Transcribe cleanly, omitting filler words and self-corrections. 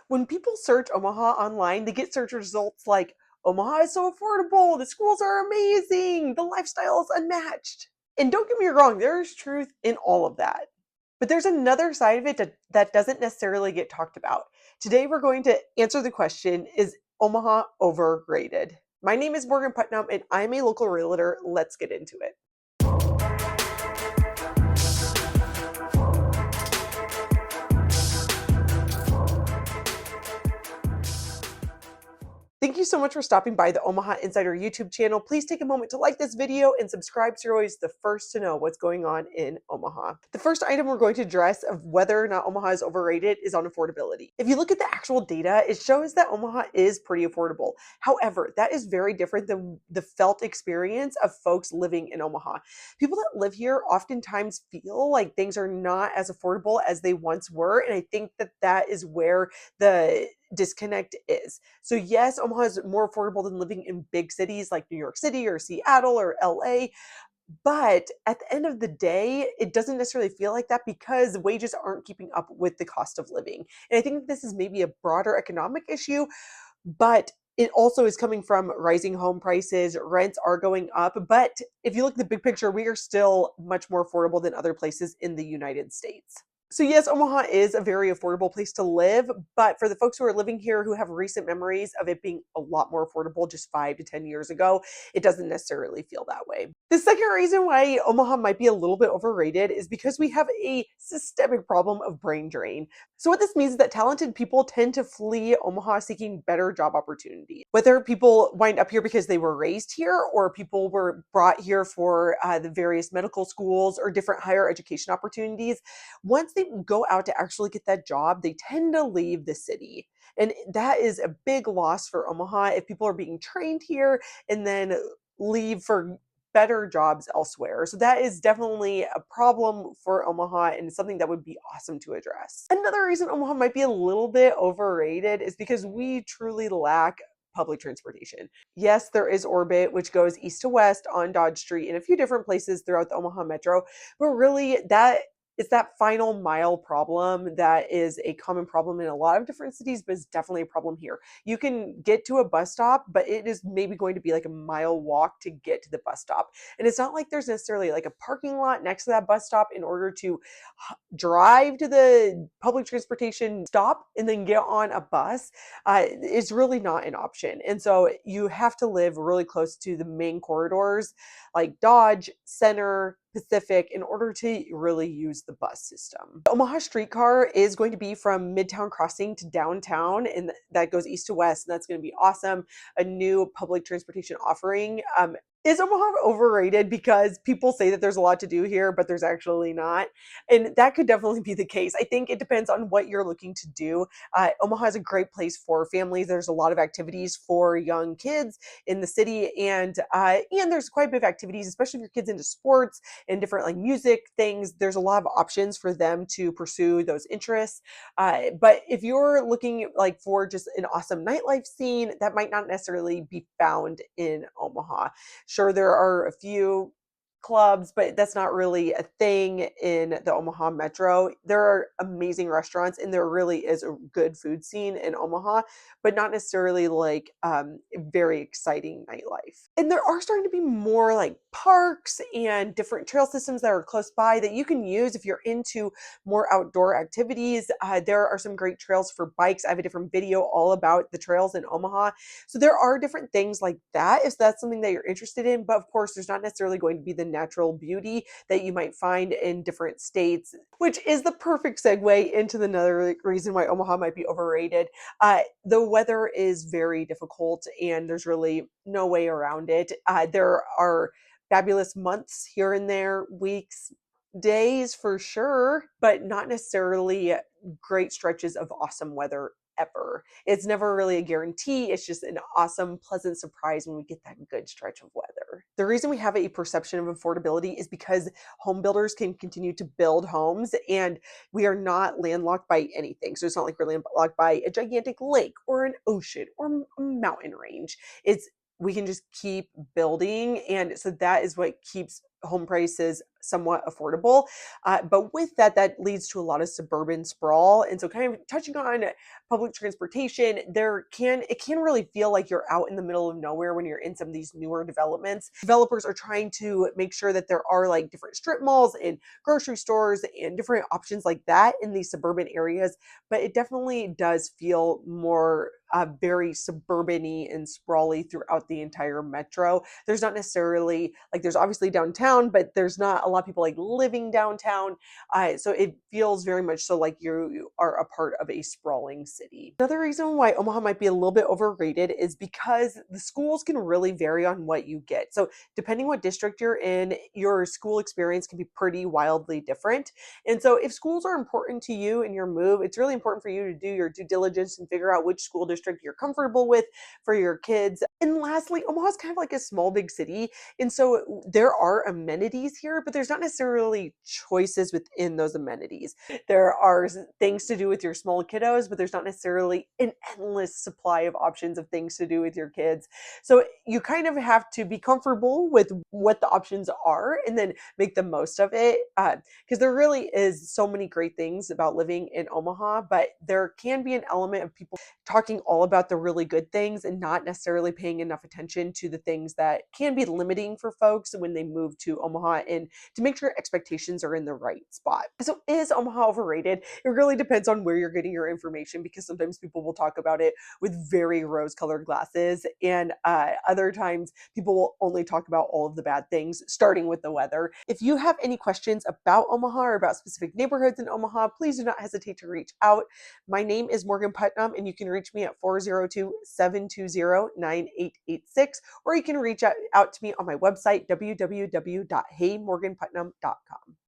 When people search Omaha online, they get search results like Omaha is so affordable, the schools are amazing, the lifestyle is unmatched. And don't get me wrong, there's truth in all of that. But there's another side of it that doesn't necessarily get talked about. Today, we're going to answer the question: is Omaha overrated? My name is Morgan Putnam, and I'm a local realtor. Let's get into it. Thank you so much for stopping by the Omaha Insider YouTube channel. Please take a moment to like this video and subscribe so you're always the first to know what's going on in Omaha. The first item we're going to address of whether or not Omaha is overrated is on affordability. If you look at the actual data, it shows that Omaha is pretty affordable. However, that is very different than the felt experience of folks living in Omaha. People that live here oftentimes feel like things are not as affordable as they once were, and I think that is where the disconnect is. So yes, Omaha is more affordable than living in big cities like New York City or Seattle or LA, but at the end of the day, it doesn't necessarily feel like that because wages aren't keeping up with the cost of living. And I think this is maybe a broader economic issue, but it also is coming from rising home prices. Rents are going up, but if you look at the big picture, we are still much more affordable than other places in the United States. So yes, Omaha is a very affordable place to live, but for the folks who are living here who have recent memories of it being a lot more affordable just 5 to 10 years ago, it doesn't necessarily feel that way. The second reason why Omaha might be a little bit overrated is because we have a systemic problem of brain drain. So what this means is that talented people tend to flee Omaha seeking better job opportunities. Whether people wind up here because they were raised here or people were brought here for the various medical schools or different higher education opportunities, once they go out to actually get that job, they tend to leave the city. And that is a big loss for Omaha if people are being trained here and then leave for better jobs elsewhere. So that is definitely a problem for Omaha and something that would be awesome to address. Another reason Omaha might be a little bit overrated is because we truly lack public transportation. Yes, there is Orbit, which goes east to west on Dodge Street in a few different places throughout the Omaha Metro, but really it's that final mile problem that is a common problem in a lot of different cities, but it's definitely a problem here. You can get to a bus stop, but it is maybe going to be like a mile walk to get to the bus stop. And it's not like there's necessarily like a parking lot next to that bus stop in order to drive to the public transportation stop and then get on a bus. It's really not an option. And so you have to live really close to the main corridors like Dodge, Center, Pacific in order to really use the bus system. The Omaha streetcar is going to be from Midtown Crossing to downtown, and that goes east to west, and that's going to be awesome. A new public transportation offering. Is Omaha overrated because people say that there's a lot to do here, but there's actually not? And that could definitely be the case. I think it depends on what you're looking to do. Omaha is a great place for families. There's a lot of activities for young kids in the city, and there's quite a bit of activities, especially if your kids into sports and different like music things. There's a lot of options for them to pursue those interests. But if you're looking like for just an awesome nightlife scene, that might not necessarily be found in Omaha. Sure, there are a few clubs, but that's not really a thing in the Omaha Metro. There are amazing restaurants and there really is a good food scene in Omaha, but not necessarily like very exciting nightlife. And there are starting to be more like parks and different trail systems that are close by that you can use if you're into more outdoor activities. There are some great trails for bikes. I have a different video all about the trails in Omaha. So there are different things like that if that's something that you're interested in. But of course, there's not necessarily going to be the natural beauty that you might find in different states, which is the perfect segue into another reason why Omaha might be overrated. The weather is very difficult and there's really no way around it. There are fabulous months here and there, weeks, days for sure, but not necessarily great stretches of awesome weather ever. It's never really a guarantee. It's just an awesome, pleasant surprise when we get that good stretch of weather. The reason we have a perception of affordability is because home builders can continue to build homes and we are not landlocked by anything. So it's not like we're landlocked by a gigantic lake or an ocean or a mountain range. We can just keep building. And so that is what keeps home prices somewhat affordable. But with that, that leads to a lot of suburban sprawl. And so, kind of touching on public transportation, it can really feel like you're out in the middle of nowhere when you're in some of these newer developments. Developers are trying to make sure that there are like different strip malls and grocery stores and different options like that in these suburban areas, but it definitely does feel more very suburban-y and sprawly throughout the entire metro. There's not necessarily like there's obviously downtown, but there's not a lot of people like living downtown. So it feels very much so like you are a part of a sprawling city. Another reason why Omaha might be a little bit overrated is because the schools can really vary on what you get. So depending what district you're in, your school experience can be pretty wildly different. And so if schools are important to you in your move, it's really important for you to do your due diligence and figure out which school district you're comfortable with for your kids. And lastly, Omaha's kind of like a small big city. And so there are amenities here, but there's not necessarily choices within those amenities. There are things to do with your small kiddos, but there's not necessarily an endless supply of options of things to do with your kids. So you kind of have to be comfortable with what the options are and then make the most of it. Because there really is so many great things about living in Omaha, but there can be an element of people talking all about the really good things and not necessarily paying enough attention to the things that can be limiting for folks when they move to Omaha, and to make sure expectations are in the right spot. So is Omaha overrated? It really depends on where you're getting your information, because sometimes people will talk about it with very rose-colored glasses, and other times people will only talk about all of the bad things, starting with the weather. If you have any questions about Omaha or about specific neighborhoods in Omaha, please do not hesitate to reach out. My name is Morgan Putnam, and you can reach me at 402-720-9886, or you can reach out to me on my website, www.heymorganputnam.com.